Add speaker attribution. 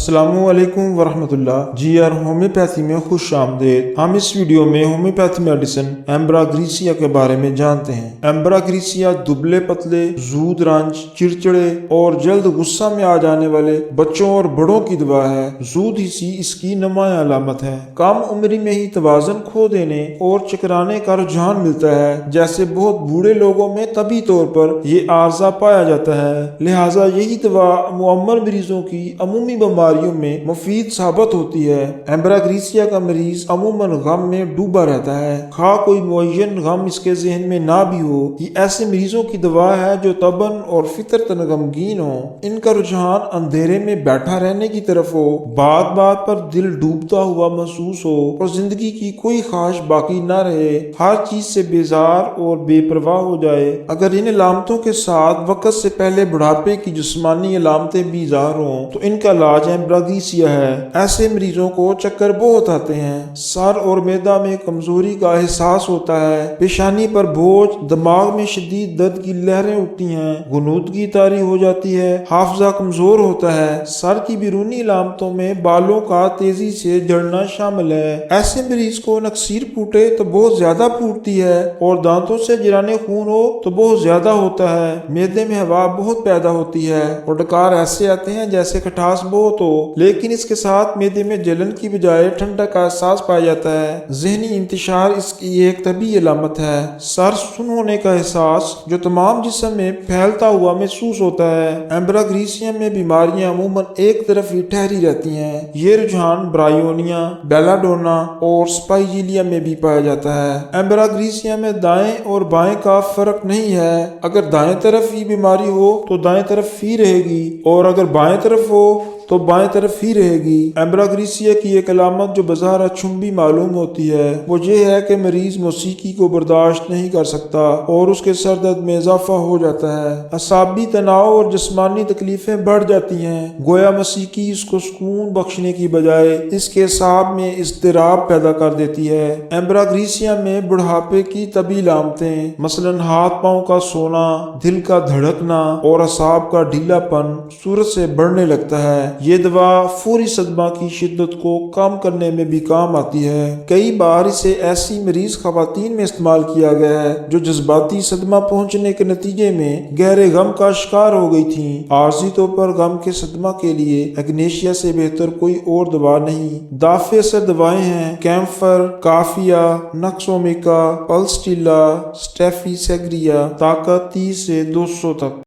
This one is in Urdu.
Speaker 1: السلام علیکم ورحمۃ اللہ جی آر ہومیوپیتھی میں خوش آمدید۔ ہم اس ویڈیو میں ہومیوپیتھی میڈیسن ایمبراگریسیا کے بارے میں جانتے ہیں۔ ایمبراگریسیا دبلے پتلے، زود رنج، چڑچڑے اور جلد غصہ میں آ جانے والے بچوں اور بڑوں کی دوا ہے۔ زود ہی اس کی نمایاں علامت ہے۔ کم عمری میں ہی توازن کھو دینے اور چکرانے کا رجحان ملتا ہے۔ جیسے بہت بوڑھے لوگوں میں طبی طور پر یہ عارضہ پایا جاتا ہے، لہٰذا یہی دوا معمر مریضوں کی عمومی بیماریوں میں مفید ثابت ہوتی ہے۔ ایمبراگریسیا کا مریض عموماً غم میں ڈوبا رہتا ہے، خواہ کوئی معین غم اس کے ذہن میں نہ بھی ہو۔ یہ ایسے مریضوں کی دوا ہے جو طبعاً اور فطرتاً غمگین ہو، ان کا رجحان اندھیرے میں بیٹھا رہنے کی طرف ہو، بات بات پر دل ڈوبتا ہوا محسوس ہو اور زندگی کی کوئی خواہش باقی نہ رہے، ہر چیز سے بیزار اور بے پرواہ ہو جائے۔ اگر ان علامتوں کے ساتھ وقت سے پہلے بڑھاپے کی جسمانی علامتیں بھی ظاہر ہوں تو ان کا علاج ایمبراگریسیا ہے۔ ایسے مریضوں کو چکر بہت آتے ہیں، سر اور معدہ میں کمزوری کا احساس ہوتا ہے، پیشانی پر بوجھ، دماغ میں شدید درد کی لہریں اٹھتی ہیں، غنودگی طاری ہو جاتی ہے، حافظہ کمزور ہوتا ہے۔ سر کی بیرونی علامتوں میں بالوں کا تیزی سے جھڑنا شامل ہے۔ ایسے مریض کو نکسیر پھوٹے تو بہت زیادہ پھوٹتی ہے اور دانتوں سے جرانے خون ہو تو بہت زیادہ ہوتا ہے۔ معدے میں ہوا بہت پیدا ہوتی ہے اور ڈکار ایسے آتے ہیں جیسے کھٹاس بہت ہو، لیکن اس کے ساتھ معدے میں جلن کی بجائے ٹھنڈک کا احساس پایا جاتا ہے۔ ذہنی انتشار اس کی ایک طبی علامت ہے۔ سر سن ہونے کا احساس جو تمام جسم میں پھیلتا ہوا محسوس ہوتا ہے۔ ایمبراگریسیا میں بیماریاں عموماً ایک طرف ہی ٹھہری رہتی ہیں۔ یہ رجحان برائیونیا، بیلاڈونا اور سپائجیلیا میں بھی پایا جاتا ہے۔ ایمبراگریسیا میں دائیں اور بائیں کا فرق نہیں ہے۔ اگر دائیں طرف ہی بیماری ہو تو دائیں طرف ہی رہے گی اور اگر بائیں طرف ہو تو بائیں طرف ہی رہے گی۔ ایمبراگریسیا کی ایک علامت جو بظاہر اچھمبی معلوم ہوتی ہے وہ یہ ہے کہ مریض موسیقی کو برداشت نہیں کر سکتا اور اس کے سر درد میں اضافہ ہو جاتا ہے۔ اعصابی تناؤ اور جسمانی تکلیفیں بڑھ جاتی ہیں، گویا موسیقی اس کو سکون بخشنے کی بجائے اس کے اعصاب میں اضطراب پیدا کر دیتی ہے۔ ایمبراگریسیا میں بڑھاپے کی طبی علامتیں مثلاً ہاتھ پاؤں کا سونا، دل کا دھڑکنا اور اعصاب کا ڈھیلا پن صورت سے بڑھنے لگتا ہے۔ یہ دوا فوری صدمہ کی شدت کو کم کرنے میں بھی کام آتی ہے۔ کئی بار اسے ایسی مریض خواتین میں استعمال کیا گیا ہے جو جذباتی صدمہ پہنچنے کے نتیجے میں گہرے غم کا شکار ہو گئی تھیں۔ عارضی طور پر غم کے صدمہ کے لیے ایگنیشیا سے بہتر کوئی اور دوا نہیں۔ دافع اثر دوائیں ہیں کیمفر، کافیا، نکسومیکا، پلسٹیلا، سٹیفی سیگریا، طاقت 30 سے 200 تک۔